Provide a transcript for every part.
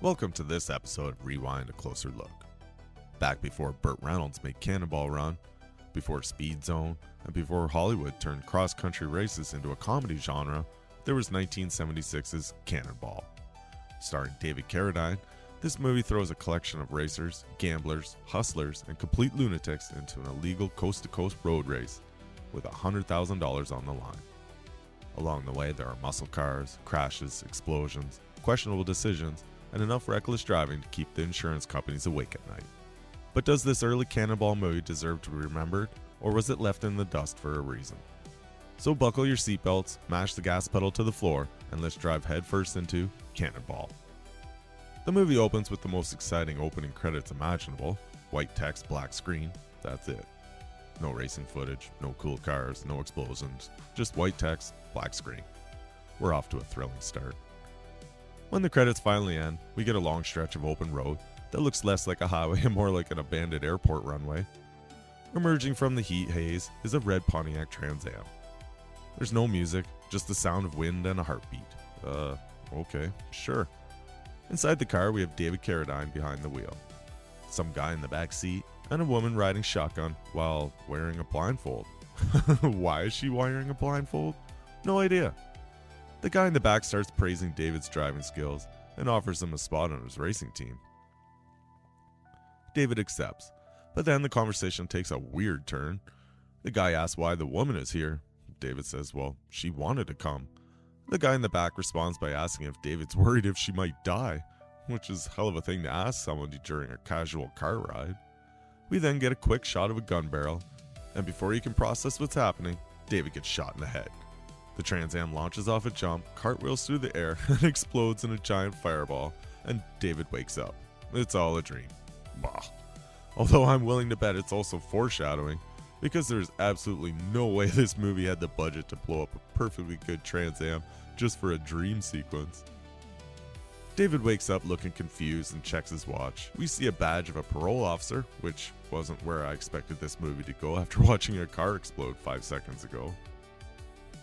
Welcome to this episode of Rewind a Closer Look. Back before Burt Reynolds made Cannonball Run, before Speed Zone, and before Hollywood turned cross-country races into a comedy genre, there was 1976's Cannonball. Starring David Carradine, this movie throws a collection of racers, gamblers, hustlers, and complete lunatics into an illegal coast-to-coast road race with $100,000 on the line. Along the way, there are muscle cars, crashes, explosions, questionable decisions, and enough reckless driving to keep the insurance companies awake at night. But does this early Cannonball movie deserve to be remembered, or was it left in the dust for a reason? So buckle your seatbelts, mash the gas pedal to the floor, and let's drive headfirst into Cannonball. The movie opens with the most exciting opening credits imaginable. White text, black screen, that's it. No racing footage, no cool cars, no explosions, just white text, black screen. We're off to a thrilling start. When the credits finally end, we get a long stretch of open road that looks less like a highway and more like an abandoned airport runway. Emerging from the heat haze is a red Pontiac Trans Am. There's no music, just the sound of wind and a heartbeat. Okay, sure. Inside the car, we have David Carradine behind the wheel, some guy in the back seat, and a woman riding shotgun while wearing a blindfold. Why is she wearing a blindfold? No idea. The guy in the back starts praising David's driving skills and offers him a spot on his racing team. David accepts, but then the conversation takes a weird turn. The guy asks why the woman is here. David says, well, she wanted to come. The guy in the back responds by asking if David's worried if she might die, which is a hell of a thing to ask someone during a casual car ride. We then get a quick shot of a gun barrel, and before he can process what's happening, David gets shot in the head. The Trans Am launches off a jump, cartwheels through the air, and explodes in a giant fireball, and David wakes up. It's all a dream. Bah. Although I'm willing to bet it's also foreshadowing, because there's absolutely no way this movie had the budget to blow up a perfectly good Trans Am just for a dream sequence. David wakes up looking confused and checks his watch. We see a badge of a parole officer, which wasn't where I expected this movie to go after watching a car explode 5 seconds ago.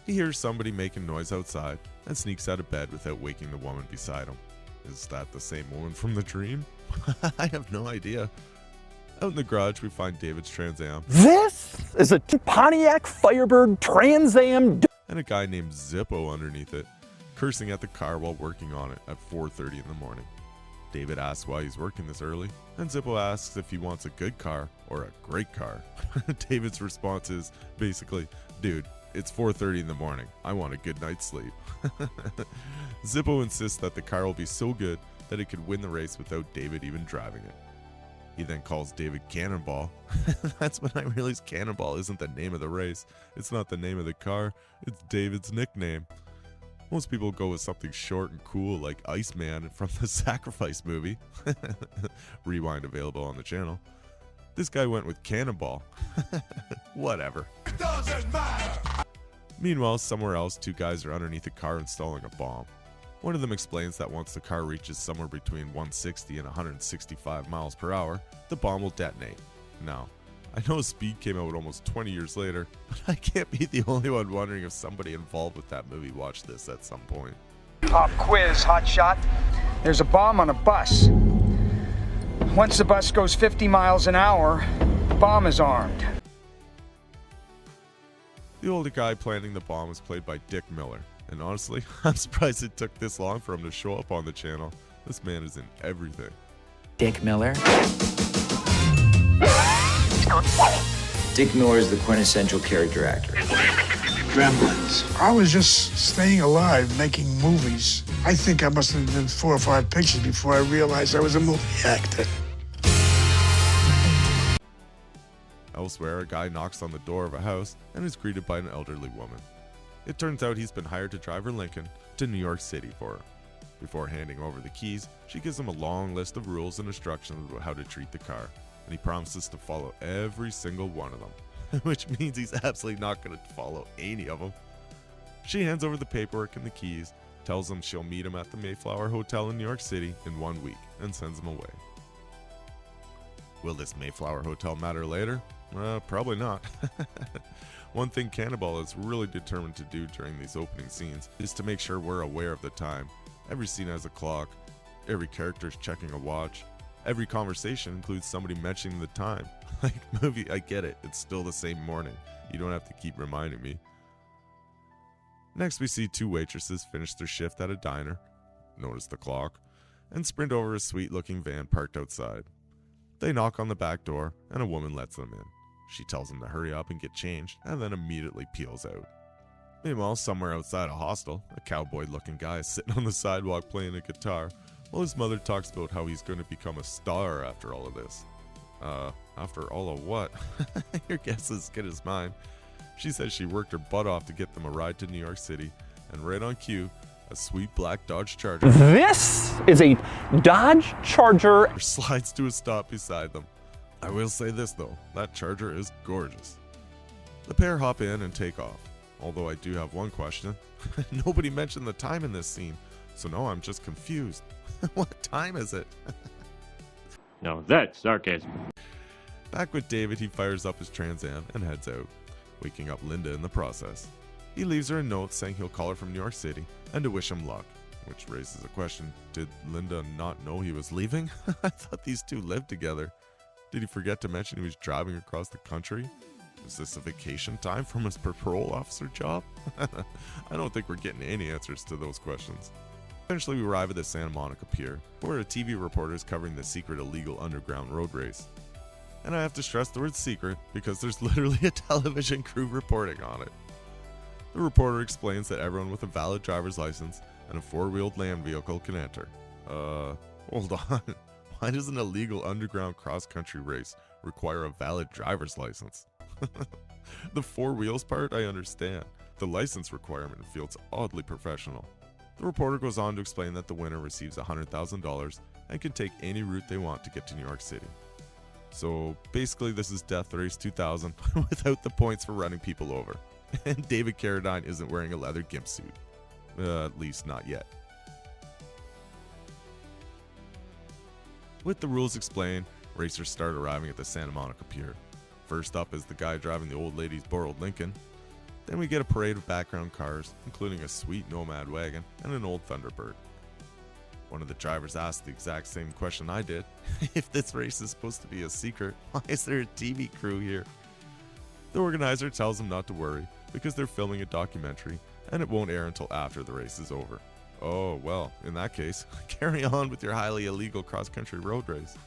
He hears somebody making noise outside and sneaks out of bed without waking the woman beside him. Is that the same woman from the dream? I have no idea. Out in the garage, we find David's Trans Am. This is a Pontiac Firebird Trans Am. And a guy named Zippo underneath it, cursing at the car while working on it at 4:30 in the morning. David asks why he's working this early, and Zippo asks if he wants a good car or a great car. David's response is basically, dude, it's 4:30 in the morning. I want a good night's sleep. Zippo insists that the car will be so good that it could win the race without David even driving it. He then calls David Cannonball. That's when I realized Cannonball isn't the name of the race. It's not the name of the car. It's David's nickname. Most people go with something short and cool like Iceman from the Sacrifice movie. Rewind available on the channel. This guy went with Cannonball. Whatever. It doesn't matter. Meanwhile, somewhere else, two guys are underneath a car installing a bomb. One of them explains that once the car reaches somewhere between 160 and 165 miles per hour, the bomb will detonate. Now, I know Speed came out almost 20 years later, but I can't be the only one wondering if somebody involved with that movie watched this at some point. Pop quiz, hotshot. There's a bomb on a bus. Once the bus goes 50 miles an hour, the bomb is armed. The older guy planting the bomb was played by Dick Miller, and honestly, I'm surprised it took this long for him to show up on the channel. This man is in everything. Dick Miller. Dick Miller is the quintessential character actor. Gremlins. I was just staying alive, making movies. I think I must have done 4 or 5 pictures before I realized I was a movie actor. Elsewhere, a guy knocks on the door of a house and is greeted by an elderly woman. It turns out he's been hired to drive her Lincoln to New York City for her. Before handing over the keys, she gives him a long list of rules and instructions about how to treat the car, and he promises to follow every single one of them. which means he's absolutely not going to follow any of them. She hands over the paperwork and the keys, tells him she'll meet him at the Mayflower Hotel in New York City in 1 week, and sends him away. Will this Mayflower Hotel matter later? Probably not. One thing Cannonball is really determined to do during these opening scenes is to make sure we're aware of the time. Every scene has a clock, every character is checking a watch, every conversation includes somebody mentioning the time. Like, movie, I get it, it's still the same morning. You don't have to keep reminding me. Next we see two waitresses finish their shift at a diner, notice the clock, and sprint over a sweet-looking van parked outside. They knock on the back door, and a woman lets them in. She tells them to hurry up and get changed, and then immediately peels out. Meanwhile, somewhere outside a hostel, a cowboy-looking guy is sitting on the sidewalk playing a guitar, while his mother talks about how he's going to become a star after all of this. After all of what? Your guess is as good as mine. She says she worked her butt off to get them a ride to New York City, and right on cue, a sweet black Dodge Charger This is a Dodge Charger slides to a stop beside them. I will say this though, that Charger is gorgeous. The pair hop in and take off, although I do have one question. Nobody mentioned the time in this scene, so no, I'm just confused. What time is it? Now that's sarcasm. Back with David, he fires up his Trans Am and heads out, waking up Linda in the process. He leaves her a note saying he'll call her from New York City and to wish him luck, which raises a question. Did Linda not know he was leaving? I thought these two lived together. Did he forget to mention he was driving across the country? Is this a vacation time from his parole officer job? I don't think we're getting any answers to those questions. Eventually we arrive at the Santa Monica Pier, where a TV reporter is covering the secret illegal underground road race. And I have to stress the word secret because there's literally a television crew reporting on it. The reporter explains that everyone with a valid driver's license and a four-wheeled land vehicle can enter. Hold on. Why does an illegal underground cross-country race require a valid driver's license? The four wheels part, I understand. The license requirement feels oddly professional. The reporter goes on to explain that the winner receives $100,000 and can take any route they want to get to New York City. So basically this is Death Race 2000 without the points for running people over. And David Carradine isn't wearing a leather gimp suit. At least not yet. With the rules explained, racers start arriving at the Santa Monica Pier. First up is the guy driving the old lady's borrowed Lincoln. Then we get a parade of background cars, including a sweet Nomad wagon and an old Thunderbird. One of the drivers asked the exact same question I did. If this race is supposed to be a secret, why is there a TV crew here? The organizer tells him not to worry because they're filming a documentary and it won't air until after the race is over. Oh, well, in that case, carry on with your highly illegal cross-country road race.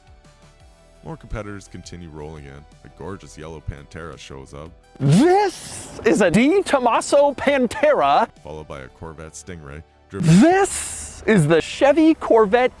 More competitors continue rolling in. A gorgeous yellow Pantera shows up, This is a D. Tommaso Pantera. followed by a Corvette Stingray, driven This is the Chevy Corvette.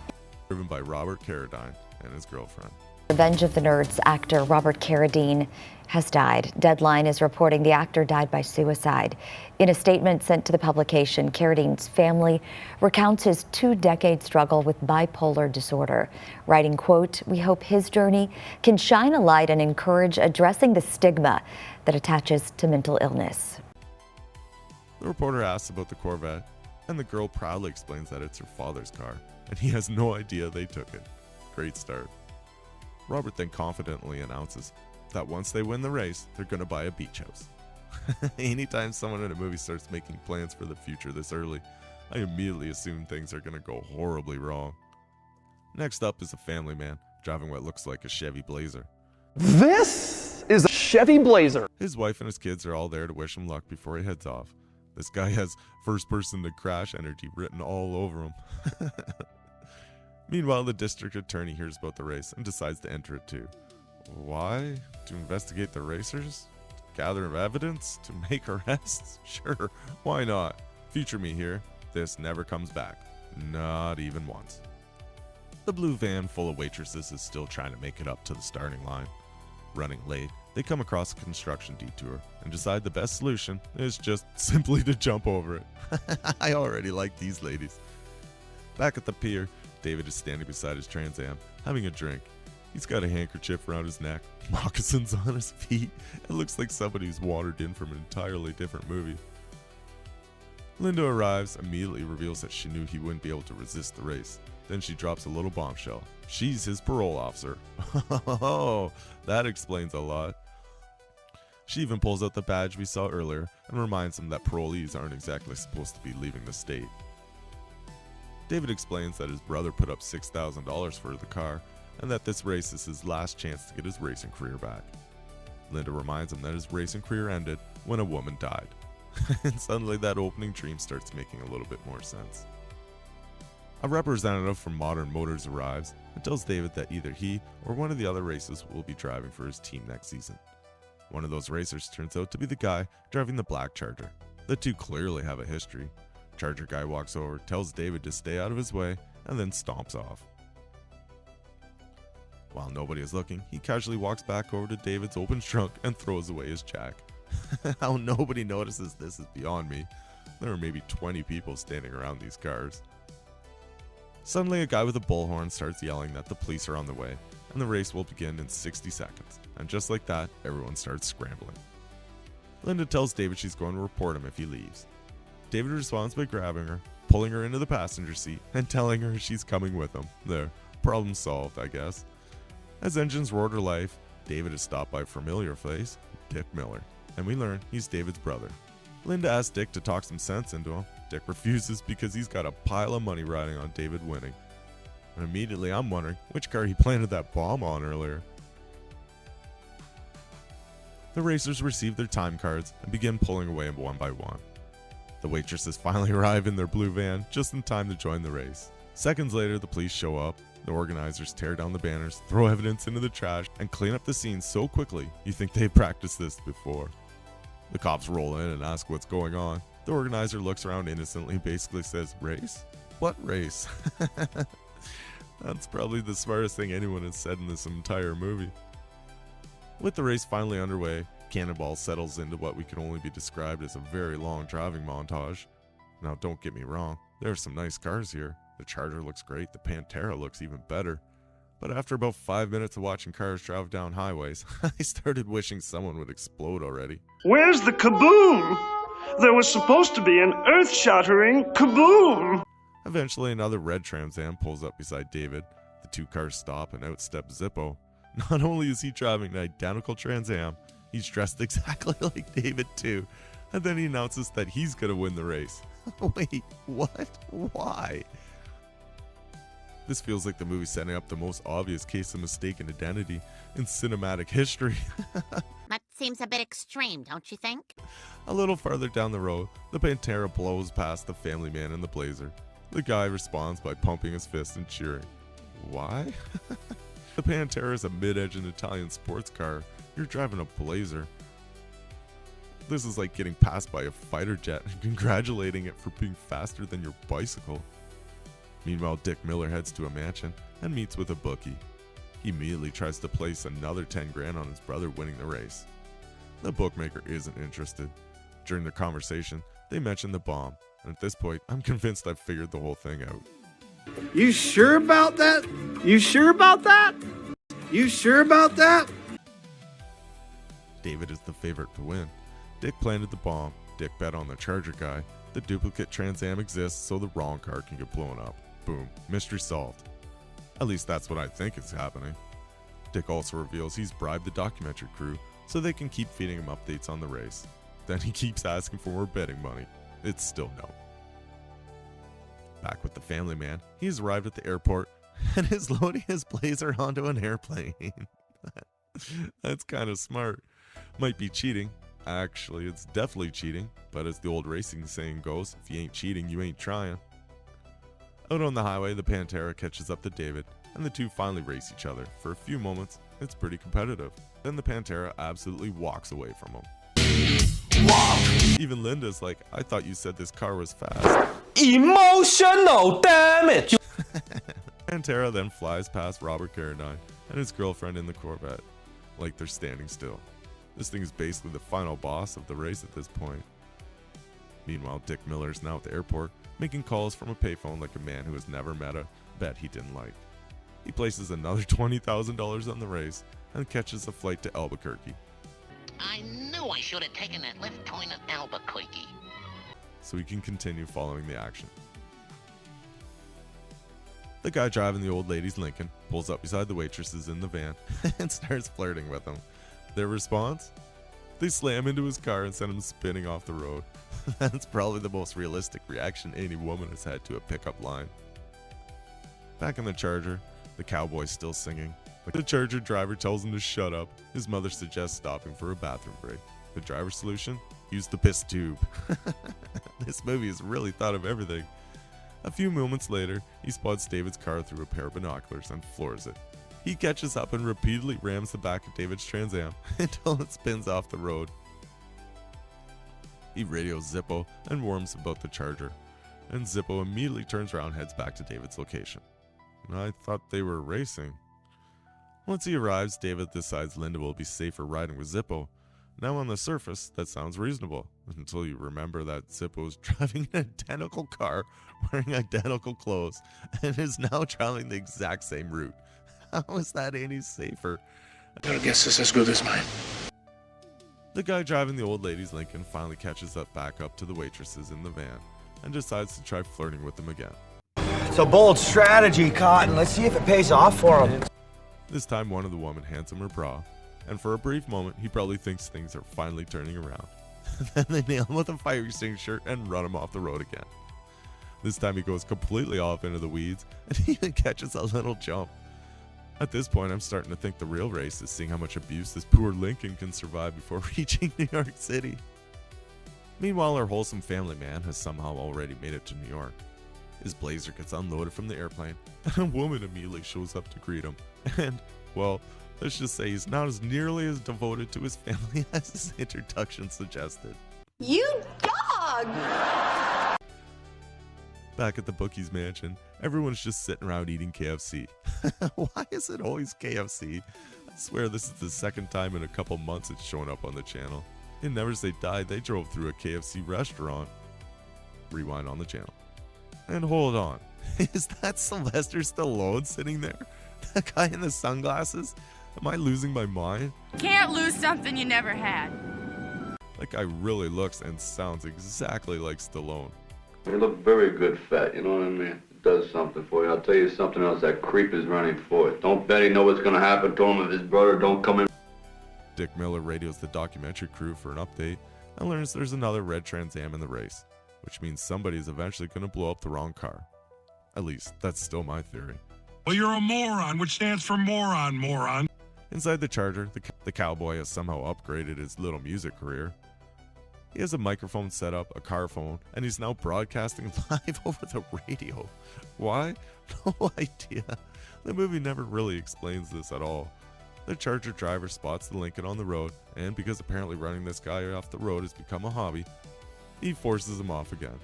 by Robert Carradine and his girlfriend. Revenge of the Nerds actor Robert Carradine has died. Deadline is reporting the actor died by suicide. In a statement sent to the publication, Carradine's family recounts his 2-decade struggle with bipolar disorder, writing, quote, "We hope his journey can shine a light and encourage addressing the stigma that attaches to mental illness." The reporter asks about the Corvette, and the girl proudly explains that it's her father's car, and he has no idea they took it. Great start. Robert then confidently announces that once they win the race, they're going to buy a beach house. Anytime someone in a movie starts making plans for the future this early, I immediately assume things are going to go horribly wrong. Next up is a family man driving what looks like a Chevy Blazer. This is a Chevy Blazer. His wife and his kids are all there to wish him luck before he heads off. This guy has first person to crash energy written all over him. Meanwhile, the district attorney hears about the race and decides to enter it too. Why? To investigate the racers? Gather evidence? To make arrests? Sure, why not? Future me here. This never comes back. Not even once. The blue van full of waitresses is still trying to make it up to the starting line. Running late, they come across a construction detour and decide the best solution is just simply to jump over it. I already like these ladies. Back at the pier, David is standing beside his Trans Am, having a drink. He's got a handkerchief around his neck, moccasins on his feet. It looks like somebody who's watered in from an entirely different movie. Linda arrives, immediately reveals that she knew he wouldn't be able to resist the race. Then she drops a little bombshell. She's his parole officer. Oh, that explains a lot. She even pulls out the badge we saw earlier and reminds him that parolees aren't exactly supposed to be leaving the state. David explains that his brother put up $6,000 for the car and that this race is his last chance to get his racing career back. Linda reminds him that his racing career ended when a woman died. And suddenly that opening dream starts making a little bit more sense. A representative from Modern Motors arrives and tells David that either he or one of the other racers will be driving for his team next season. One of those racers turns out to be the guy driving the black Charger. The two clearly have a history. Charger guy walks over, tells David to stay out of his way, and then stomps off. While nobody is looking, he casually walks back over to David's open trunk and throws away his jack. How nobody notices this is beyond me. There are maybe 20 people standing around these cars. Suddenly, a guy with a bullhorn starts yelling that the police are on the way, and the race will begin in 60 seconds. And just like that, everyone starts scrambling. Linda tells David she's going to report him if he leaves. David responds by grabbing her, pulling her into the passenger seat, and telling her she's coming with him. There, problem solved, I guess. As engines roar to life, David is stopped by a familiar face, Dick Miller, and we learn he's David's brother. Linda asks Dick to talk some sense into him. Dick refuses because he's got a pile of money riding on David winning. And immediately I'm wondering which car he planted that bomb on earlier. The racers receive their time cards and begin pulling away one by one. The waitresses finally arrive in their blue van just in time to join the race. Seconds later, the police show up. The organizers tear down the banners, throw evidence into the trash, and clean up the scene so quickly you think they practiced this before. The cops roll in and ask what's going on. The organizer looks around innocently, basically says, "Race? What race?" That's probably the smartest thing anyone has said in this entire movie. With the race finally underway, Cannonball settles into what we can only be described as a very long driving montage. Now don't get me wrong, there are some nice cars here. The Charger looks great, the Pantera looks even better. But after about 5 minutes of watching cars drive down highways, I started wishing someone would explode already. Where's the kaboom? There was supposed to be an earth-shattering kaboom! Eventually, another red Trans Am pulls up beside David. The two cars stop and out steps Zippo. Not only is he driving an identical Trans Am, he's dressed exactly like David too. And then he announces that he's gonna win the race. Wait, what? Why? This feels like the movie setting up the most obvious case of mistaken identity in cinematic history. That seems a bit extreme, don't you think? A little farther down the road, the Pantera blows past the family man in the Blazer. The guy responds by pumping his fist and cheering. Why? The Pantera is a mid-engine Italian sports car. You're driving a Blazer. This is like getting passed by a fighter jet and congratulating it for being faster than your bicycle. Meanwhile, Dick Miller heads to a mansion and meets with a bookie. He immediately tries to place another 10 grand on his brother winning the race. The bookmaker isn't interested. During their conversation, they mention the bomb, and at this point, I'm convinced I've figured the whole thing out. You sure about that? You sure about that? You sure about that? David is the favorite to win. Dick planted the bomb. Dick bet on the Charger guy. The duplicate Trans Am exists so the wrong car can get blown up. Boom. Mystery solved. At least that's what I think is happening. Dick also reveals he's bribed the documentary crew so they can keep feeding him updates on the race. Then he keeps asking for more betting money. It's still no. Back with the family man, he's arrived at the airport and is loading his Blazer onto an airplane. That's kind of smart. Might be cheating. Actually, it's definitely cheating, but as the old racing saying goes, if you ain't cheating, you ain't trying. Out on the highway, the Pantera catches up to David, and the two finally race each other. For a few moments, it's pretty competitive. Then the Pantera absolutely walks away from him. Walk! Even Linda's like, I thought you said this car was fast. Emotional damage! Pantera then flies past Robert Carradine and his girlfriend in the Corvette, like they're standing still. This thing is basically the final boss of the race at this point. Meanwhile, Dick Miller is now at the airport, making calls from a payphone like a man who has never met a bet he didn't like. He places another $20,000 on the race and catches a flight to Albuquerque. I knew I should have taken that left turn at Albuquerque. So he can continue following the action. The guy driving the old lady's Lincoln pulls up beside the waitresses in the van and starts flirting with them. Their response? They slam into his car and send him spinning off the road. That's probably the most realistic reaction any woman has had to a pickup line. Back in the Charger, the cowboy's still singing. The Charger driver tells him to shut up. His mother suggests stopping for a bathroom break. The driver's solution? Use the piss tube. This movie has really thought of everything. A few moments later, he spots David's car through a pair of binoculars and floors it. He catches up and repeatedly rams the back of David's Trans Am until it spins off the road. He radios Zippo and warns about the Charger, and Zippo immediately turns around and heads back to David's location. I thought they were racing. Once he arrives, David decides Linda will be safer riding with Zippo. Now on the surface, that sounds reasonable, until you remember that Zippo's driving an identical car, wearing identical clothes, and is now traveling the exact same route. How is that any safer? Your guess is as good as mine. The guy driving the old lady's Lincoln finally catches up back up to the waitresses in the van and decides to try flirting with them again. It's a bold strategy, Cotton. Let's see if it pays off for him. This time one of the women hands him her bra, and for a brief moment he probably thinks things are finally turning around. Then they nail him with a fire extinguisher and run him off the road again. This time he goes completely off into the weeds and even catches a little jump. At this point, I'm starting to think the real race is seeing how much abuse this poor Lincoln can survive before reaching New York City. Meanwhile, our wholesome family man has somehow already made it to New York. His blazer gets unloaded from the airplane, and a woman immediately shows up to greet him. And, well, let's just say he's not as nearly as devoted to his family as his introduction suggested. You dog! Back at the bookie's mansion, everyone's just sitting around eating KFC. Why is it always KFC? I swear this is the second time in a couple months it's shown up on the channel. In Never Say Die, they drove through a KFC restaurant. Rewind on the channel. And hold on, is that Sylvester Stallone sitting there? That guy in the sunglasses? Am I losing my mind? Can't lose something you never had. That guy really looks and sounds exactly like Stallone. You look very good fat, you know what I mean? It does something for you. I'll tell you something else, that creep is running for it. Don't bet he know what's going to happen to him if his brother don't come in. Dick Miller radios the documentary crew for an update and learns there's another red Trans Am in the race, which means somebody is eventually going to blow up the wrong car. At least, that's still my theory. Well, you're a moron, which stands for moron. Inside the Charger, the cowboy has somehow upgraded his little music career. He has a microphone set up, a car phone, and he's now broadcasting live over the radio. Why? No idea. The movie never really explains this at all. The Charger driver spots the Lincoln on the road, and because apparently running this guy off the road has become a hobby, he forces him off again.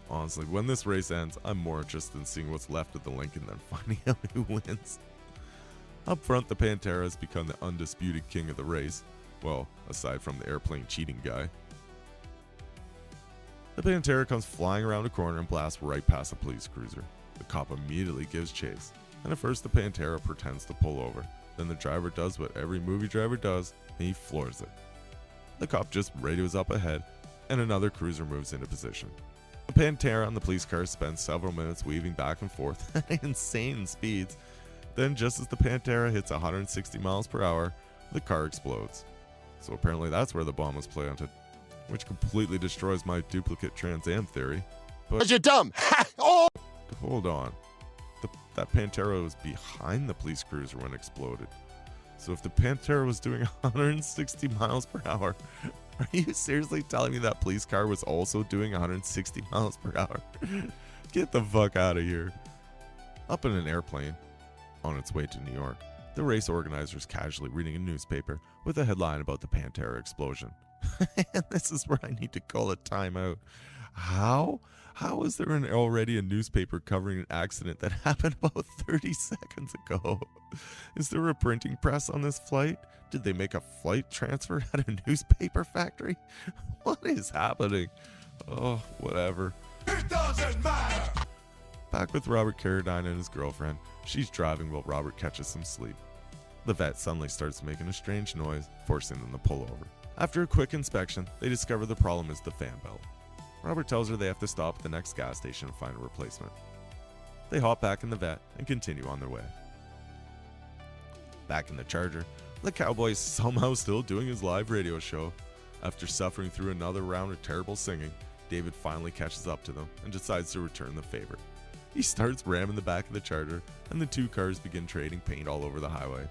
Honestly, when this race ends, I'm more interested in seeing what's left of the Lincoln than finding out who wins. Up front, the Panteras become the undisputed king of the race. Well, aside from the airplane cheating guy. The Pantera comes flying around a corner and blasts right past a police cruiser. The cop immediately gives chase, and at first the Pantera pretends to pull over. Then the driver does what every movie driver does, and he floors it. The cop just radios up ahead, and another cruiser moves into position. The Pantera and the police car spend several minutes weaving back and forth at insane speeds. Then just as the Pantera hits 160 miles per hour, the car explodes. So apparently that's where the bomb was planted, which completely destroys my duplicate Trans Am theory. But you're dumb. Oh! Hold on. That Pantera was behind the police cruiser when it exploded. So if the Pantera was doing 160 miles per hour, are you seriously telling me that police car was also doing 160 miles per hour? Get the fuck out of here. Up in an airplane, on its way to New York, the race organizers casually reading a newspaper with a headline about the Pantera explosion. And this is where I need to call a timeout. How is there already a newspaper covering an accident that happened about 30 seconds ago? Is there a printing press on this flight? Did they make a flight transfer at a newspaper factory? What is happening? Oh, whatever. It doesn't matter. Back with Robert Carradine and his girlfriend, she's driving while Robert catches some sleep. The vet suddenly starts making a strange noise, forcing them to pull over. After a quick inspection, they discover the problem is the fan belt. Robert tells her they have to stop at the next gas station and find a replacement. They hop back in the vet and continue on their way. Back in the Charger, the cowboy is somehow still doing his live radio show. After suffering through another round of terrible singing, David finally catches up to them and decides to return the favor. He starts ramming the back of the Charger, and the two cars begin trading paint all over the highway.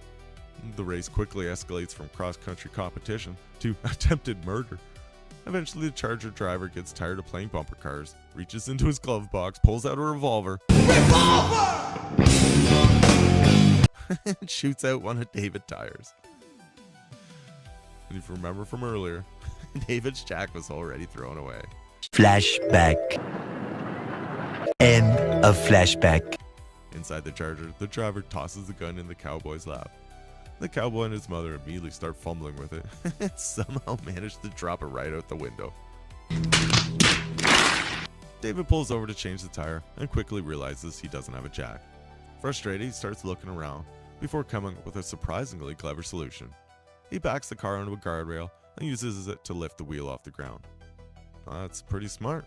The race quickly escalates from cross-country competition to attempted murder. Eventually, the Charger driver gets tired of playing bumper cars, reaches into his glove box, pulls out a revolver, and shoots out one of David's tires. And if you remember from earlier, David's jack was already thrown away. Flashback. End of flashback. Inside the Charger, the driver tosses the gun in the cowboy's lap. The cowboy and his mother immediately start fumbling with it and somehow manage to drop it right out the window. David pulls over to change the tire and quickly realizes he doesn't have a jack. Frustrated, he starts looking around before coming up with a surprisingly clever solution. He backs the car onto a guardrail and uses it to lift the wheel off the ground. That's pretty smart.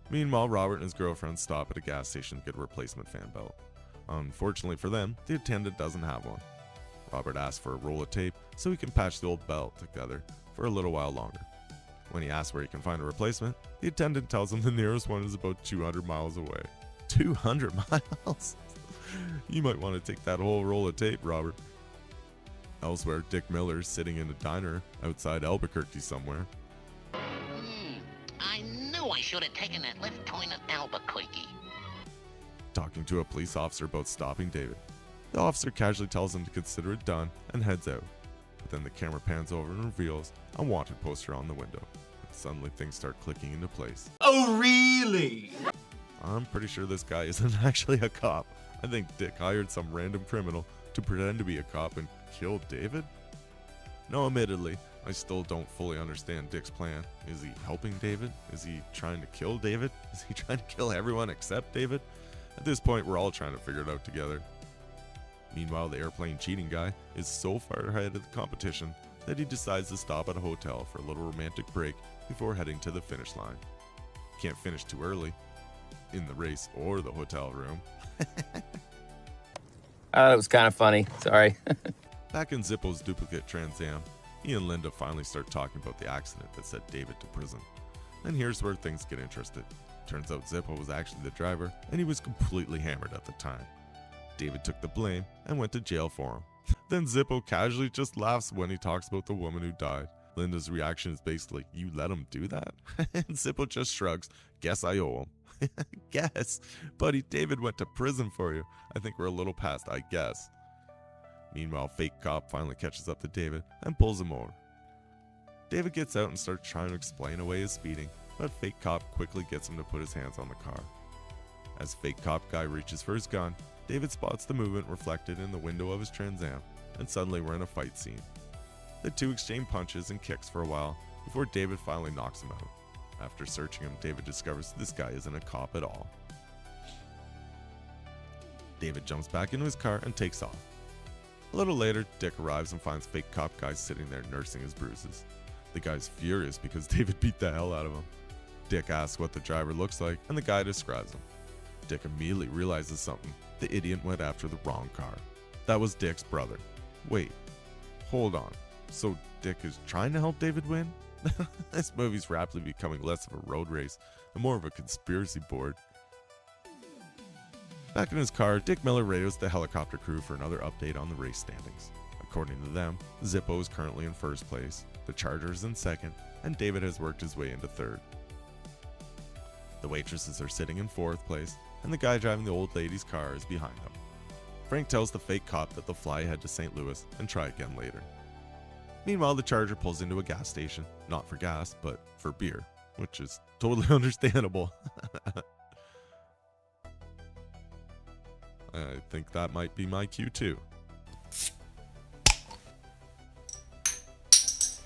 Meanwhile, Robert and his girlfriend stop at a gas station to get a replacement fan belt. Unfortunately for them, the attendant doesn't have one. Robert asks for a roll of tape so he can patch the old belt together for a little while longer. When he asks where he can find a replacement, the attendant tells him the nearest one is about 200 miles away. 200 miles? You might want to take that whole roll of tape, Robert. Elsewhere, Dick Miller is sitting in a diner outside Albuquerque somewhere. I knew I should have taken that left turn at Albuquerque. Talking to a police officer about stopping David. The officer casually tells him to consider it done and heads out. But then the camera pans over and reveals a wanted poster on the window. And suddenly things start clicking into place. Oh, really? I'm pretty sure this guy isn't actually a cop. I think Dick hired some random criminal to pretend to be a cop and kill David? No, admittedly, I still don't fully understand Dick's plan. Is he helping David? Is he trying to kill David? Is he trying to kill everyone except David? At this point, we're all trying to figure it out together. Meanwhile, the airplane cheating guy is so far ahead of the competition that he decides to stop at a hotel for a little romantic break before heading to the finish line. Can't finish too early in the race or the hotel room. It was kind of funny. Sorry. Back in Zippo's duplicate Trans Am, he and Linda finally start talking about the accident that sent David to prison. And here's where things get interested. Turns out Zippo was actually the driver, and he was completely hammered at the time. David took the blame and went to jail for him. Then Zippo casually just laughs when he talks about the woman who died. Linda's reaction is basically, "You let him do that?" And Zippo just shrugs, "Guess I owe him." Guess? Buddy, David went to prison for you. I think we're a little past I guess. Meanwhile, fake cop finally catches up to David and pulls him over. David gets out and starts trying to explain away his speeding, but fake cop quickly gets him to put his hands on the car. As fake cop guy reaches for his gun, David spots the movement reflected in the window of his Trans Am, and suddenly we're in a fight scene. The two exchange punches and kicks for a while before David finally knocks him out. After searching him, David discovers this guy isn't a cop at all. David jumps back into his car and takes off. A little later, Dick arrives and finds fake cop guy sitting there nursing his bruises. The guy's furious because David beat the hell out of him. Dick asks what the driver looks like, and the guy describes him. Dick immediately realizes something. The idiot went after the wrong car. That was Dick's brother. Wait, hold on. So Dick is trying to help David win? This movie's rapidly becoming less of a road race and more of a conspiracy board. Back in his car, Dick Miller radios the helicopter crew for another update on the race standings. According to them, Zippo is currently in first place, the Charger is in second, and David has worked his way into third. The waitresses are sitting in fourth place, and the guy driving the old lady's car is behind them. Frank tells the fake cop that they'll fly ahead to St. Louis and try again later. Meanwhile, the Charger pulls into a gas station, not for gas, but for beer, which is totally understandable. I think that might be my cue too.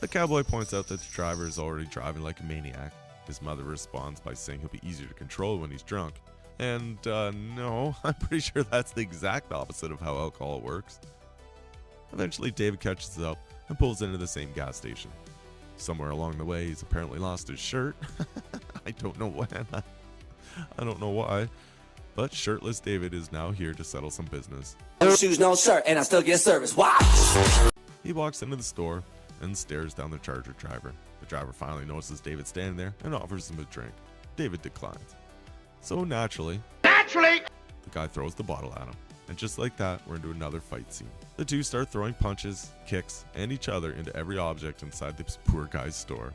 The cowboy points out that the driver is already driving like a maniac, His mother responds by saying he'll be easier to control when he's drunk. And no, I'm pretty sure that's the exact opposite of how alcohol works. Eventually, David catches up and pulls into the same gas station. Somewhere along the way, he's apparently lost his shirt. I don't know when. I don't know why. But shirtless David is now here to settle some business. No shoes, no shirt, and I still get service. Watch! He walks into the store and stares down the Charger driver. The driver finally notices David standing there and offers him a drink. David declines. So naturally, the guy throws the bottle at him. And just like that, we're into another fight scene. The two start throwing punches, kicks, and each other into every object inside this poor guy's store.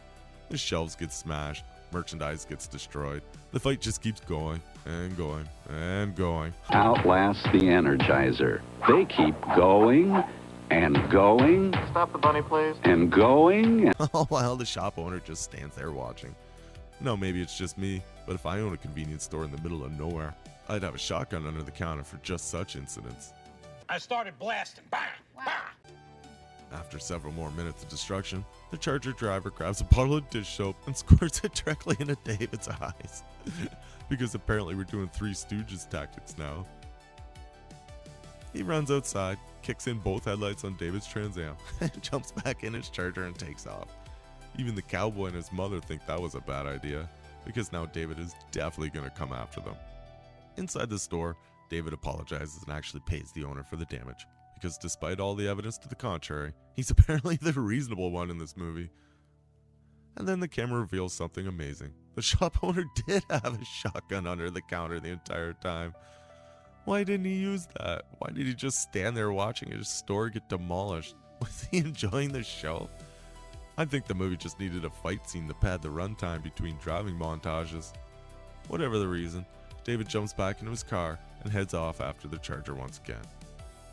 The shelves get smashed, merchandise gets destroyed. The fight just keeps going and going and going. Outlast the Energizer. They keep going and going. Stop the bunny, please. And going. All while the shop owner just stands there watching. No, maybe it's just me, but if I own a convenience store in the middle of nowhere, I'd have a shotgun under the counter for just such incidents. I started blasting. Bang! Bang! After several more minutes of destruction, the Charger driver grabs a bottle of dish soap and squirts it directly into David's eyes. Because apparently we're doing Three Stooges tactics now. He runs outside, kicks in both headlights on David's Trans Am, and jumps back in his Charger and takes off. Even the cowboy and his mother think that was a bad idea, because now David is definitely going to come after them. Inside the store, David apologizes and actually pays the owner for the damage, because despite all the evidence to the contrary, he's apparently the reasonable one in this movie. And then the camera reveals something amazing. The shop owner did have a shotgun under the counter the entire time. Why didn't he use that? Why did he just stand there watching his store get demolished? Was he enjoying the show? I think the movie just needed a fight scene to pad the runtime between driving montages. Whatever the reason, David jumps back into his car and heads off after the Charger once again.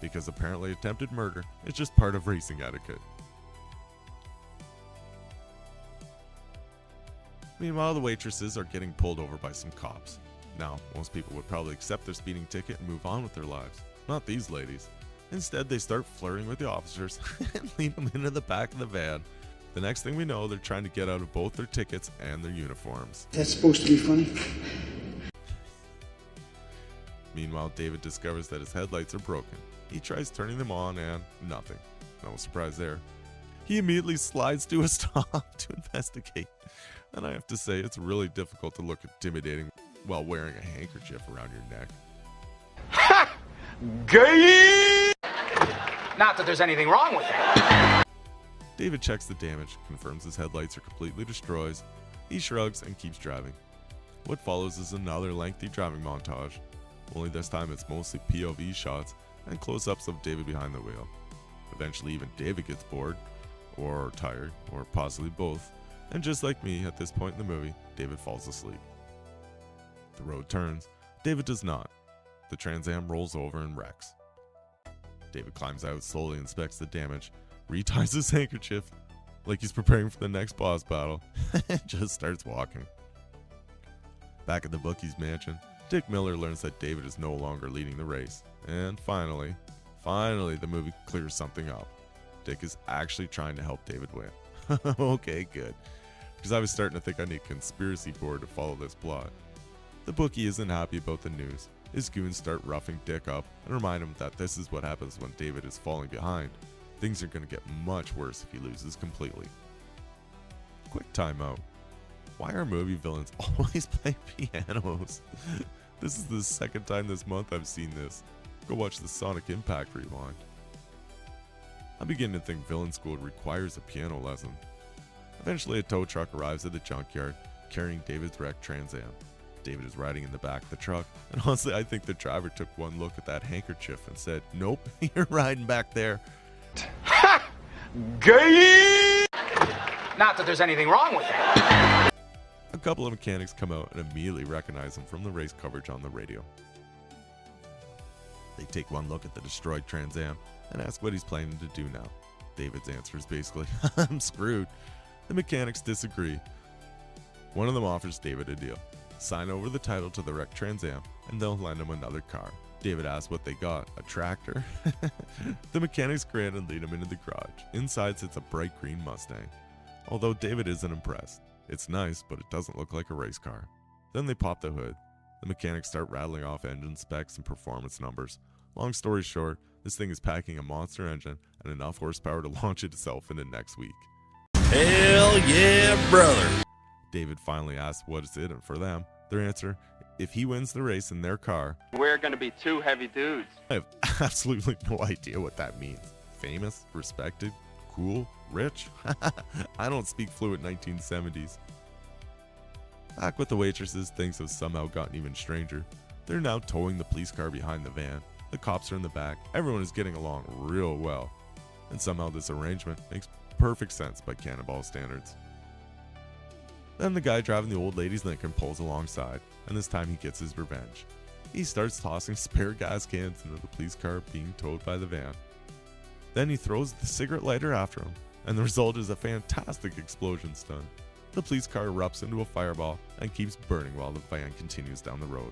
Because apparently attempted murder is just part of racing etiquette. Meanwhile, the waitresses are getting pulled over by some cops. Now, most people would probably accept their speeding ticket and move on with their lives. Not these ladies. Instead, they start flirting with the officers and lead them into the back of the van. The next thing we know, they're trying to get out of both their tickets and their uniforms. That's supposed to be funny. Meanwhile, David discovers that his headlights are broken. He tries turning them on and nothing. No surprise there. He immediately slides to a stop to investigate. And I have to say, it's really difficult to look intimidating while wearing a handkerchief around your neck. Ha! Gay! Not that there's anything wrong with that. David checks the damage, confirms his headlights are completely destroyed. He shrugs and keeps driving. What follows is another lengthy driving montage, only this time it's mostly POV shots and close-ups of David behind the wheel. Eventually even David gets bored, or tired, or possibly both, and just like me at this point in the movie, David falls asleep. The road turns. David does not. The Trans Am rolls over and wrecks. David climbs out, slowly inspects the damage, reties his handkerchief like he's preparing for the next boss battle, and just starts walking. Back at the bookie's mansion, Dick Miller learns that David is no longer leading the race, and finally, the movie clears something up. Dick is actually trying to help David win. Okay, good. Because I was starting to think I need a conspiracy board to follow this plot. The bookie isn't happy about the news. His goons start roughing Dick up and remind him that this is what happens when David is falling behind. Things are going to get much worse if he loses completely. Quick timeout. Why are movie villains always play pianos? This is the second time this month I've seen this. Go watch the Sonic Impact rewind. I'm beginning to think villain school requires a piano lesson. Eventually a tow truck arrives at the junkyard, carrying David's wrecked Trans Am. David is riding in the back of the truck, and honestly I think the driver took one look at that handkerchief and said, "Nope, you're riding back there." Ha! Gay! Not that there's anything wrong with that. A couple of mechanics come out and immediately recognize him from the race coverage on the radio. They take one look at the destroyed Trans Am and ask what he's planning to do now. David's answer is basically, "I'm screwed." The mechanics disagree. One of them offers David a deal. Sign over the title to the wrecked Trans Am and they'll lend him another car. David asks what they got, a tractor? The mechanics grin and lead him into the garage. Inside sits a bright green Mustang. Although David isn't impressed. It's nice, but it doesn't look like a race car. Then they pop the hood. The mechanics start rattling off engine specs and performance numbers. Long story short, this thing is packing a monster engine and enough horsepower to launch itself into next week. Hell yeah, brother. David finally asks what is it, and for them, their answer, if he wins the race in their car, we're gonna be two heavy dudes. I have absolutely no idea what that means. Famous? Respected? Cool? Rich? I don't speak fluent 1970s. Back with the waitresses, things have somehow gotten even stranger. They're now towing the police car behind the van. The cops are in the back. Everyone is getting along real well. And somehow this arrangement makes perfect sense by Cannonball standards. Then the guy driving the old lady's Lincoln pulls alongside, and this time he gets his revenge. He starts tossing spare gas cans into the police car being towed by the van. Then he throws the cigarette lighter after him, and the result is a fantastic explosion stunt. The police car erupts into a fireball and keeps burning while the van continues down the road.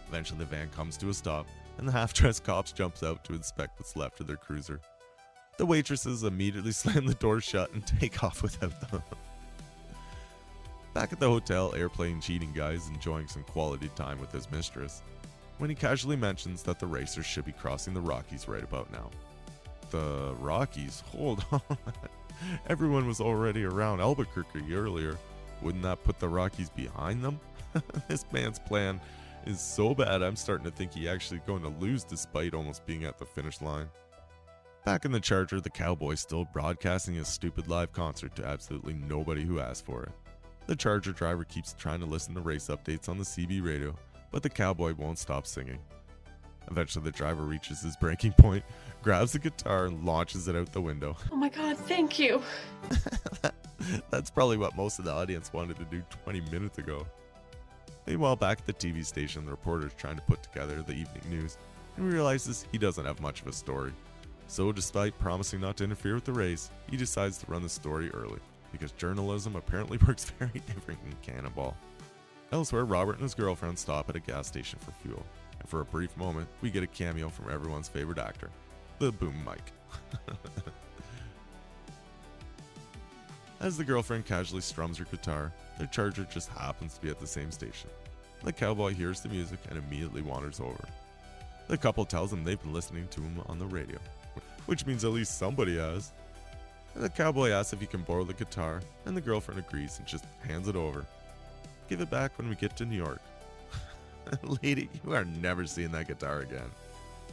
Eventually the van comes to a stop, and the half-dressed cops jumps out to inspect what's left of their cruiser. The waitresses immediately slam the door shut and take off without them. Back at the hotel, airplane cheating guy is enjoying some quality time with his mistress, when he casually mentions that the racers should be crossing the Rockies right about now. The Rockies? Hold on. Everyone was already around Albuquerque earlier. Wouldn't that put the Rockies behind them? This man's plan is so bad I'm starting to think he's actually going to lose despite almost being at the finish line. Back in the Charger, the cowboy's still broadcasting his stupid live concert to absolutely nobody who asked for it. The Charger driver keeps trying to listen to race updates on the CB radio, but the cowboy won't stop singing. Eventually the driver reaches his breaking point, grabs the guitar and launches it out the window. Oh my god, thank you. That's probably what most of the audience wanted to do 20 minutes ago. Meanwhile, back at the TV station, the reporter is trying to put together the evening news and realizes he doesn't have much of a story. So despite promising not to interfere with the race, he decides to run the story early, because journalism apparently works very different in Cannonball. Elsewhere, Robert and his girlfriend stop at a gas station for fuel, and for a brief moment, we get a cameo from everyone's favorite actor, the boom mic. As the girlfriend casually strums her guitar, their Charger just happens to be at the same station. The cowboy hears the music and immediately wanders over. The couple tells him they've been listening to him on the radio, which means at least somebody has. And the cowboy asks if he can borrow the guitar, and the girlfriend agrees and just hands it over. Give it back when we get to New York. Lady, you are never seeing that guitar again.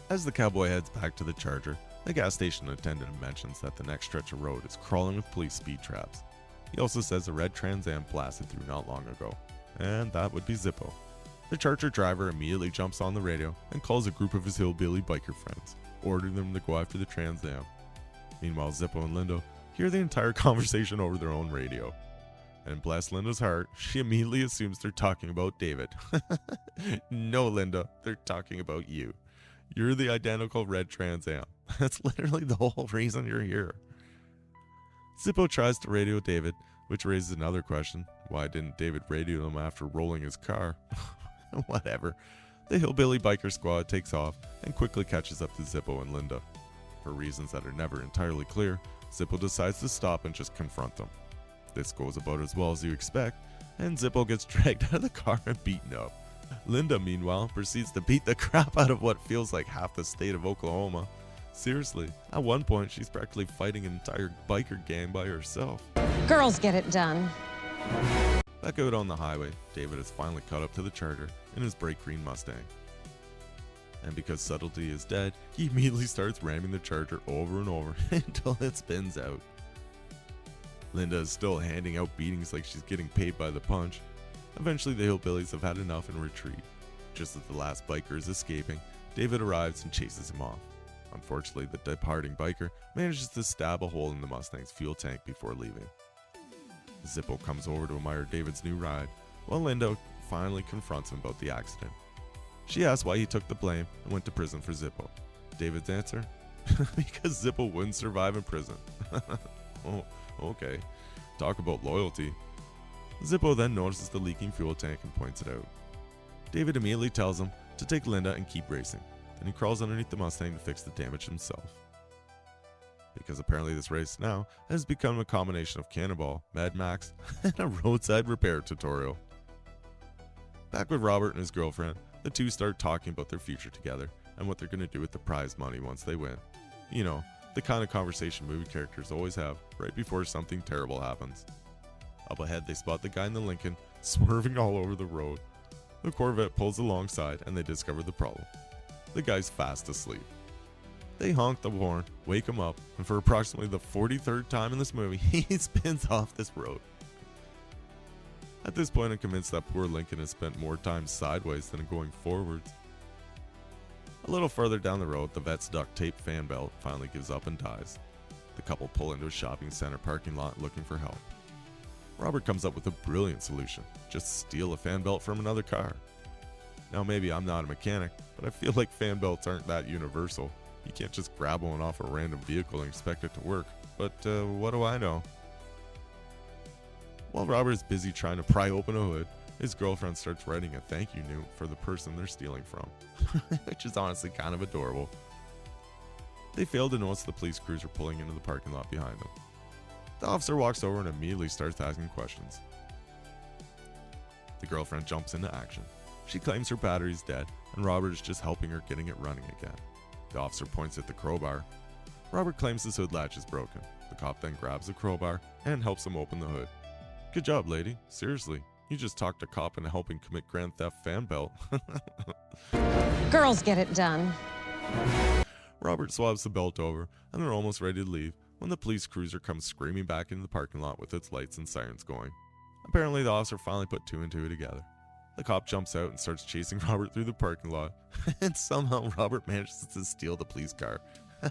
As the cowboy heads back to the Charger, the gas station attendant mentions that the next stretch of road is crawling with police speed traps. He also says a red Trans Am blasted through not long ago, and that would be Zippo. The Charger driver immediately jumps on the radio and calls a group of his hillbilly biker friends, ordering them to go after the Trans Am. Meanwhile, Zippo and Linda hear the entire conversation over their own radio. And bless Linda's heart, she immediately assumes they're talking about David. No, Linda, they're talking about you. You're the identical red Trans Am. That's literally the whole reason you're here. Zippo tries to radio David, which raises another question. Why didn't David radio him after rolling his car? Whatever. The hillbilly biker squad takes off and quickly catches up to Zippo and Linda. For reasons that are never entirely clear, Zippo decides to stop and just confront them. This goes about as well as you expect, and Zippo gets dragged out of the car and beaten up. Linda, meanwhile, proceeds to beat the crap out of what feels like half the state of Oklahoma. Seriously, at one point she's practically fighting an entire biker gang by herself. Girls get it done. Back out on the highway, David has finally caught up to the Charger in his bright green Mustang. And because subtlety is dead, he immediately starts ramming the Charger over and over until it spins out. Linda is still handing out beatings like she's getting paid by the punch. Eventually the hillbillies have had enough and retreat. Just as the last biker is escaping, David arrives and chases him off. Unfortunately, the departing biker manages to stab a hole in the Mustang's fuel tank before leaving. Zippo comes over to admire David's new ride, while Linda finally confronts him about the accident. She asks why he took the blame and went to prison for Zippo. David's answer? Because Zippo wouldn't survive in prison. Oh, okay. Talk about loyalty. Zippo then notices the leaking fuel tank and points it out. David immediately tells him to take Linda and keep racing. Then he crawls underneath the Mustang to fix the damage himself. because apparently this race now has become a combination of Cannonball, Mad Max, and a roadside repair tutorial. Back with Robert and his girlfriend, the two start talking about their future together and what they're going to do with the prize money once they win. You know, the kind of conversation movie characters always have right before something terrible happens. Up ahead, they spot the guy in the Lincoln swerving all over the road. The Corvette pulls alongside and they discover the problem. The guy's fast asleep. They honk the horn, wake him up, and for approximately the 43rd time in this movie, he spins off this road. At this point, I'm convinced that poor Lincoln has spent more time sideways than going forwards. A little further down the road, the vet's duct tape fan belt finally gives up and dies. The couple pull into a shopping center parking lot looking for help. Robert comes up with a brilliant solution: just steal a fan belt from another car. Now maybe I'm not a mechanic, but I feel like fan belts aren't that universal. You can't just grab one off a random vehicle and expect it to work, but what do I know? While Robert is busy trying to pry open a hood, his girlfriend starts writing a thank you note for the person they're stealing from, which is honestly kind of adorable. They fail to notice the police cruiser pulling into the parking lot behind them. The officer walks over and immediately starts asking questions. The girlfriend jumps into action. She claims her battery is dead, and Robert is just helping her getting it running again. The officer points at the crowbar. Robert claims his hood latch is broken. The cop then grabs the crowbar and helps him open the hood. Good job, lady. Seriously, you just talked a cop into helping commit grand theft fan belt. Girls get it done. Robert swabs the belt over, and they're almost ready to leave when the police cruiser comes screaming back into the parking lot with its lights and sirens going. Apparently, the officer finally put two and two together. The cop jumps out and starts chasing Robert through the parking lot, and somehow Robert manages to steal the police car.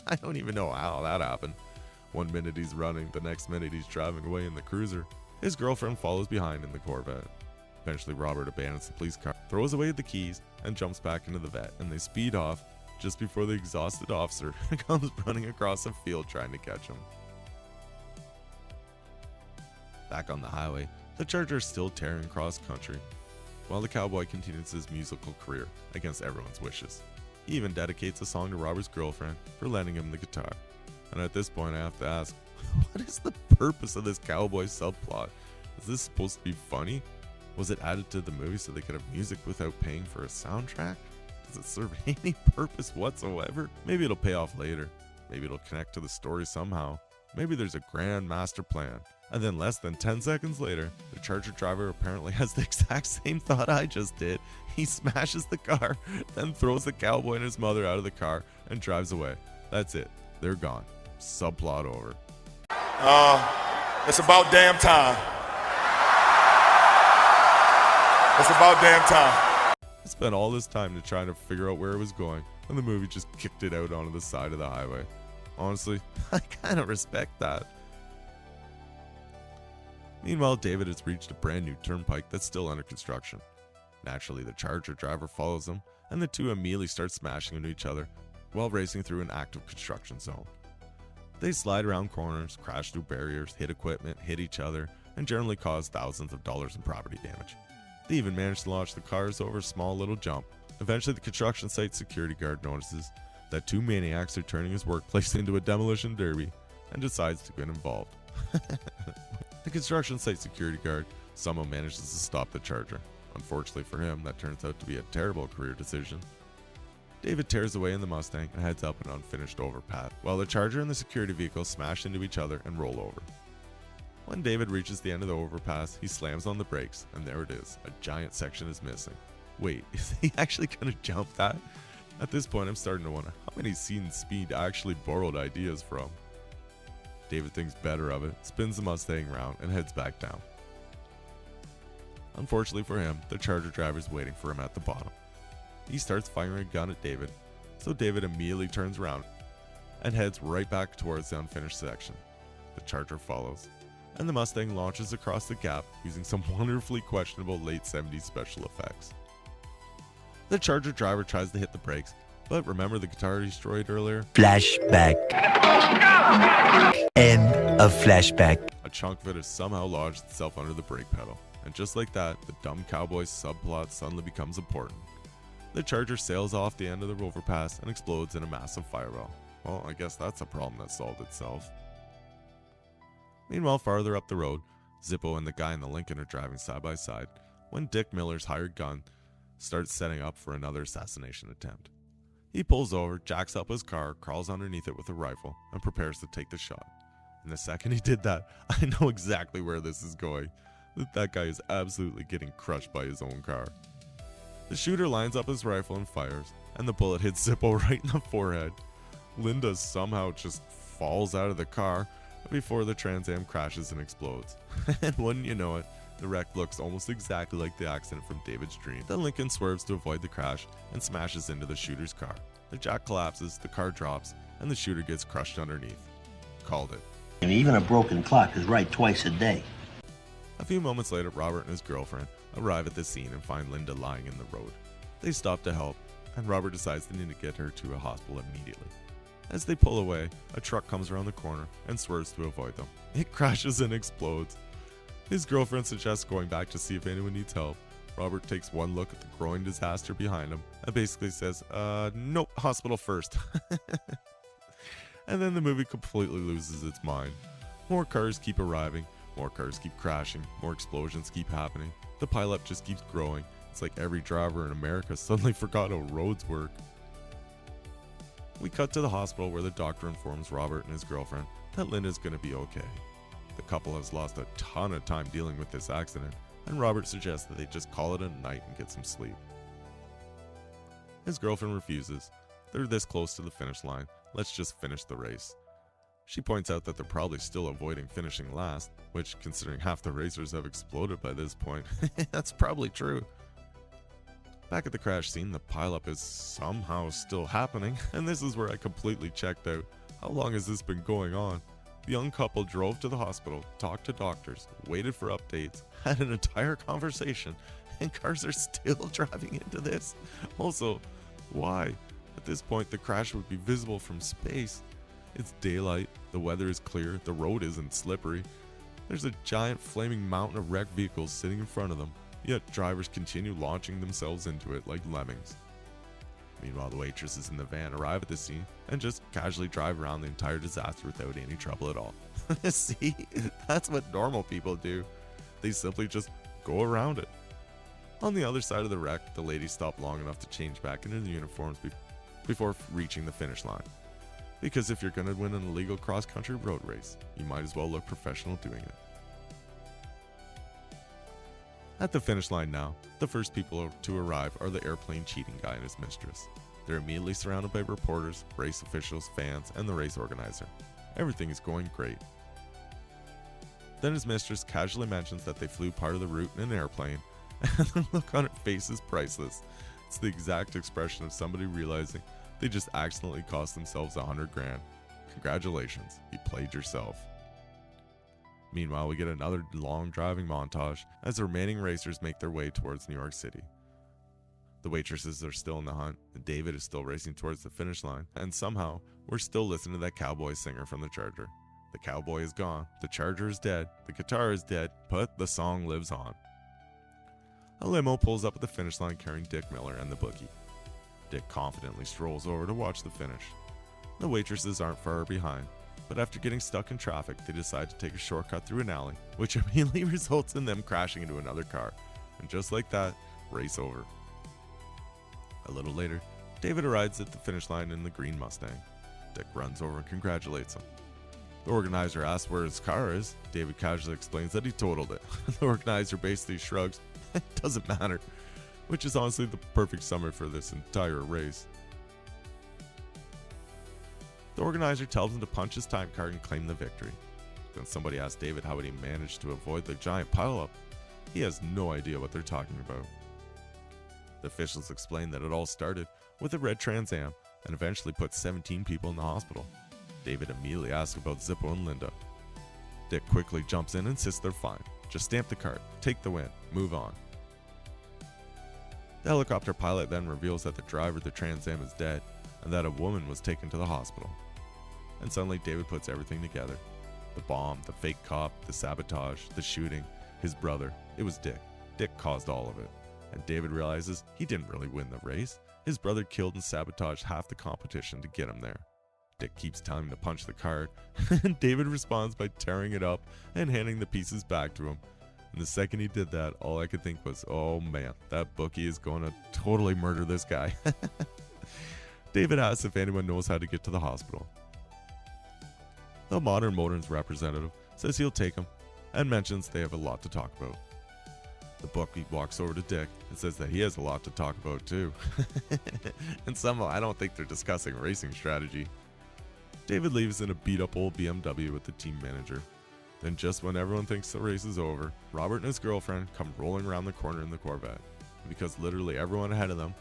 I don't even know how that happened. One minute he's running, the next minute he's driving away in the cruiser. His girlfriend follows behind in the Corvette. Eventually, Robert abandons the police car, throws away the keys, and jumps back into the vet, and they speed off just before the exhausted officer comes running across a field trying to catch him. Back on the highway, the Charger is still tearing cross country, while the cowboy continues his musical career against everyone's wishes. He even dedicates a song to Robert's girlfriend for lending him the guitar. And at this point I have to ask, what is the purpose of this cowboy subplot? Is this supposed to be funny? Was it added to the movie so they could have music without paying for a soundtrack? Does it serve any purpose whatsoever? Maybe it'll pay off later. Maybe it'll connect to the story somehow. Maybe there's a grand master plan. And then less than 10 seconds later, the Charger driver apparently has the exact same thought I just did. He smashes the car, then throws the cowboy and his mother out of the car and drives away. That's it. They're gone. Subplot over. It's about damn time. It's about damn time. I spent all this time to try to figure out where it was going, and the movie just kicked it out onto the side of the highway. Honestly, I kind of respect that. Meanwhile, David has reached a brand new turnpike that's still under construction. Naturally, the Charger driver follows them, and the two immediately start smashing into each other while racing through an active construction zone. They slide around corners, crash through barriers, hit equipment, hit each other, and generally cause thousands of dollars in property damage. They even manage to launch the cars over a small little jump. Eventually, the construction site security guard notices that two maniacs are turning his workplace into a demolition derby and decides to get involved. The construction site security guard somehow manages to stop the Charger. Unfortunately for him, that turns out to be a terrible career decision. David tears away in the Mustang and heads up an unfinished overpass, while the Charger and the security vehicle smash into each other and roll over. When David reaches the end of the overpass, he slams on the brakes, and there it is. A giant section is missing. Wait, is he actually gonna jump that? At this point, I'm starting to wonder how many scenes Speed actually borrowed ideas from. David thinks better of it, spins the Mustang round, and heads back down. Unfortunately for him, the Charger driver is waiting for him at the bottom. He starts firing a gun at David, so David immediately turns around and heads right back towards the unfinished section. The Charger follows, and the Mustang launches across the gap using some wonderfully questionable late 70s special effects. The Charger driver tries to hit the brakes, but remember the guitar he destroyed earlier? Flashback. End of flashback. A chunk of it has somehow lodged itself under the brake pedal, and just like that, the dumb cowboy subplot suddenly becomes important. The Charger sails off the end of the overpass and explodes in a massive fireball. Well, I guess that's a problem that solved itself. Meanwhile, farther up the road, Zippo and the guy in the Lincoln are driving side by side when Dick Miller's hired gun starts setting up for another assassination attempt. He pulls over, jacks up his car, crawls underneath it with a rifle, and prepares to take the shot. And the second he did that, I know exactly where this is going. That guy is absolutely getting crushed by his own car. The shooter lines up his rifle and fires, and the bullet hits Zippo right in the forehead. Linda somehow just falls out of the car before the Trans Am crashes and explodes. And wouldn't you know it, the wreck looks almost exactly like the accident from David's dream. The Lincoln swerves to avoid the crash and smashes into the shooter's car. The jack collapses, the car drops, and the shooter gets crushed underneath. Called it. And even a broken clock is right twice a day. A few moments later, Robert and his girlfriend arrive at the scene and find Linda lying in the road. They stop to help, and Robert decides they need to get her to a hospital immediately. As they pull away, a truck comes around the corner and swerves to avoid them. It crashes and explodes. His girlfriend suggests going back to see if anyone needs help. Robert takes one look at the growing disaster behind him and basically says, nope, hospital first. And then the movie completely loses its mind. More cars keep arriving, more cars keep crashing, more explosions keep happening. The pileup just keeps growing. It's like every driver in America suddenly forgot how roads work. We cut to the hospital where the doctor informs Robert and his girlfriend that Linda's gonna be okay. The couple has lost a ton of time dealing with this accident, and Robert suggests that they just call it a night and get some sleep. His girlfriend refuses. They're this close to the finish line, let's just finish the race. She points out that they're probably still avoiding finishing last, which, considering half the racers have exploded by this point, that's probably true. Back at the crash scene, the pileup is somehow still happening, and this is where I completely checked out. How long has this been going on? The young couple drove to the hospital, talked to doctors, waited for updates, had an entire conversation, and cars are still driving into this. Also, why? At this point, the crash would be visible from space. It's daylight, the weather is clear, the road isn't slippery. There's a giant flaming mountain of wrecked vehicles sitting in front of them, yet drivers continue launching themselves into it like lemmings. Meanwhile, the waitresses in the van arrive at the scene and just casually drive around the entire disaster without any trouble at all. See, that's what normal people do. They simply just go around it. On the other side of the wreck, the ladies stop long enough to change back into their uniforms before reaching the finish line. Because if you're going to win an illegal cross-country road race, you might as well look professional doing it. At the finish line now, the first people to arrive are the airplane cheating guy and his mistress. They're immediately surrounded by reporters, race officials, fans, and the race organizer. Everything is going great. Then his mistress casually mentions that they flew part of the route in an airplane, and the look on her face is priceless. It's the exact expression of somebody realizing they just accidentally cost themselves $100,000. Congratulations, you played yourself. Meanwhile, we get another long driving montage as the remaining racers make their way towards New York City. The waitresses are still in the hunt, and David is still racing towards the finish line, and somehow, we're still listening to that cowboy singer from the Charger. The cowboy is gone, the Charger is dead, the guitar is dead, but the song lives on. A limo pulls up at the finish line carrying Dick Miller and the bookie. Dick confidently strolls over to watch the finish. The waitresses aren't far behind, but after getting stuck in traffic, they decide to take a shortcut through an alley, which immediately results in them crashing into another car. And just like that, race over. A little later, David arrives at the finish line in the green Mustang. Dick runs over and congratulates him. The organizer asks where his car is. David casually explains that he totaled it. The organizer basically shrugs, it doesn't matter, which is honestly the perfect summary for this entire race. The organizer tells him to punch his time card and claim the victory. Then somebody asks David how he managed to avoid the giant pileup. He has no idea what they're talking about. The officials explain that it all started with a red Trans Am and eventually put 17 people in the hospital. David immediately asks about Zippo and Linda. Dick quickly jumps in and insists they're fine. Just stamp the card, take the win, move on. The helicopter pilot then reveals that the driver of the Trans Am is dead and that a woman was taken to the hospital. And suddenly David puts everything together. The bomb, the fake cop, the sabotage, the shooting, his brother. It was Dick. Dick caused all of it. And David realizes he didn't really win the race. His brother killed and sabotaged half the competition to get him there. Dick keeps telling him to punch the card, and David responds by tearing it up and handing the pieces back to him. And the second he did that, all I could think was, oh man, that bookie is going to totally murder this guy. David asks if anyone knows how to get to the hospital. The Modern Motorins representative says he'll take him and mentions they have a lot to talk about. The bookie walks over to Dick and says that he has a lot to talk about too. And somehow I don't think they're discussing racing strategy. David leaves in a beat up old BMW with the team manager. Then just when everyone thinks the race is over, Robert and his girlfriend come rolling around the corner in the Corvette. And because literally everyone ahead of them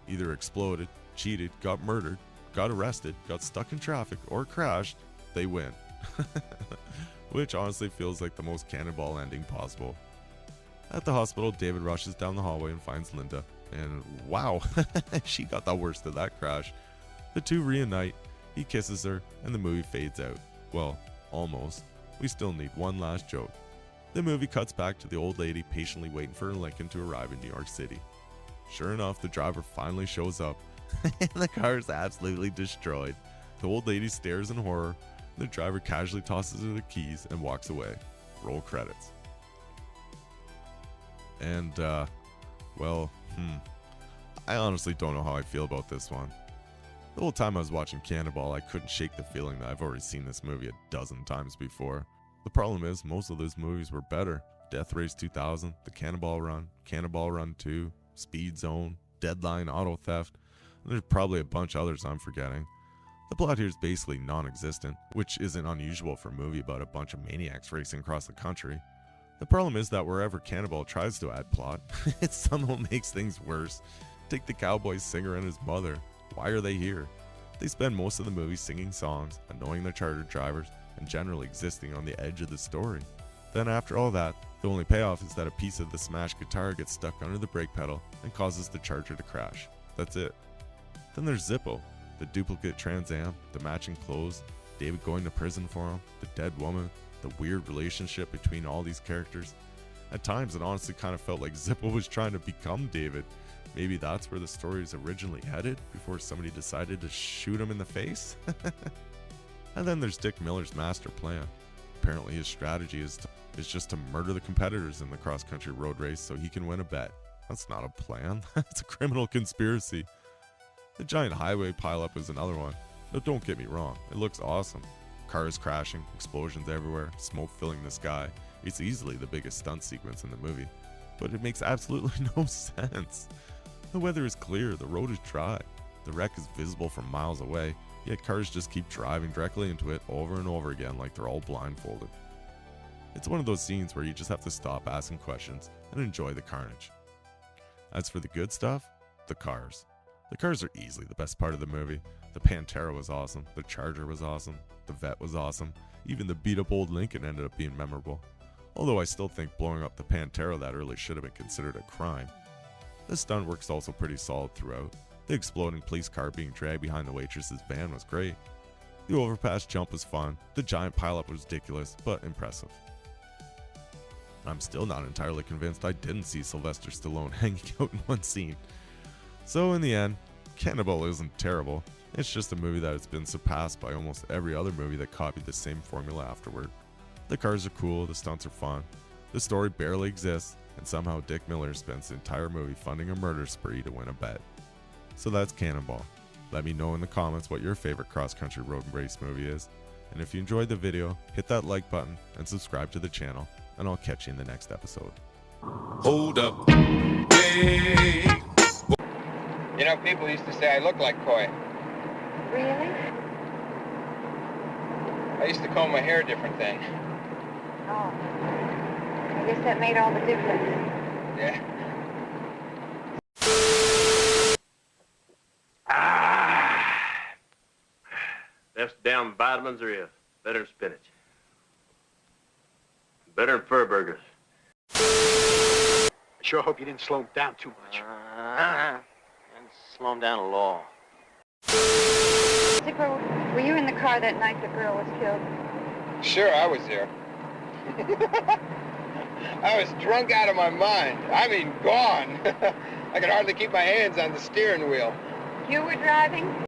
either exploded, cheated, got murdered, got arrested, got stuck in traffic, or crashed, they win. Which honestly feels like the most Cannonball ending possible. At the hospital, David rushes down the hallway and finds Linda. And wow, she got the worst of that crash. The two reunite, he kisses her, and the movie fades out. Well, almost. We still need one last joke. The movie cuts back to the old lady patiently waiting for her Lincoln to arrive in New York City. Sure enough, the driver finally shows up, and the car is absolutely destroyed. The old lady stares in horror, and the driver casually tosses her the keys and walks away. Roll credits. And, I honestly don't know how I feel about this one. The whole time I was watching Cannonball, I couldn't shake the feeling that I've already seen this movie a dozen times before. The problem is, most of those movies were better. Death Race 2000, The Cannonball Run, Cannonball Run 2, Speed Zone, Deadline, Auto Theft, and there's probably a bunch others I'm forgetting. The plot here is basically non-existent, which isn't unusual for a movie about a bunch of maniacs racing across the country. The problem is that wherever Cannonball tries to add plot, it somehow makes things worse. Take the cowboy singer and his mother. Why are they here? They spend most of the movie singing songs, annoying their charter drivers, and generally existing on the edge of the story. Then after all that, the only payoff is that a piece of the smashed guitar gets stuck under the brake pedal and causes the Charger to crash. That's it. Then there's Zippo, the duplicate Trans Am, the matching clothes, David going to prison for him, the dead woman, the weird relationship between all these characters. At times it honestly kind of felt like Zippo was trying to become David. Maybe that's where the story was originally headed before somebody decided to shoot him in the face? And then there's Dick Miller's master plan. Apparently his strategy is just to murder the competitors in the cross-country road race so he can win a bet. That's not a plan. It's a criminal conspiracy. The giant highway pileup is another one. Now don't get me wrong, it looks awesome. Cars crashing, explosions everywhere, smoke filling the sky. It's easily the biggest stunt sequence in the movie. But it makes absolutely no sense. The weather is clear, the road is dry, the wreck is visible from miles away, yet cars just keep driving directly into it over and over again like they're all blindfolded. It's one of those scenes where you just have to stop asking questions and enjoy the carnage. As for the good stuff, the cars. The cars are easily the best part of the movie. The Pantera was awesome, the Charger was awesome, the Vet was awesome, even the beat up old Lincoln ended up being memorable. Although I still think blowing up the Pantera that early should have been considered a crime. The stunt work's also pretty solid throughout. The exploding police car being dragged behind the waitress's van was great. The overpass jump was fun, the giant pileup was ridiculous, but impressive. I'm still not entirely convinced I didn't see Sylvester Stallone hanging out in one scene. So in the end, Cannonball isn't terrible, it's just a movie that has been surpassed by almost every other movie that copied the same formula afterward. The cars are cool, the stunts are fun, the story barely exists, and somehow Dick Miller spends the entire movie funding a murder spree to win a bet. So that's Cannonball. Let me know in the comments what your favorite cross-country road race movie is, and if you enjoyed the video, hit that like button and subscribe to the channel, and I'll catch you in the next episode. Hold up. Hey. You know, people used to say I look like Coy. Really? I used to comb my hair different then. Oh. I guess that made all the difference. Yeah. Best damn vitamins there is. Better than spinach. Better than fur burgers. I sure hope you didn't slow him down too much. And slow him down a law. Zipper, were you in the car that night the girl was killed? Sure, I was there. I was drunk out of my mind. I mean, gone. I could hardly keep my hands on the steering wheel. You were driving?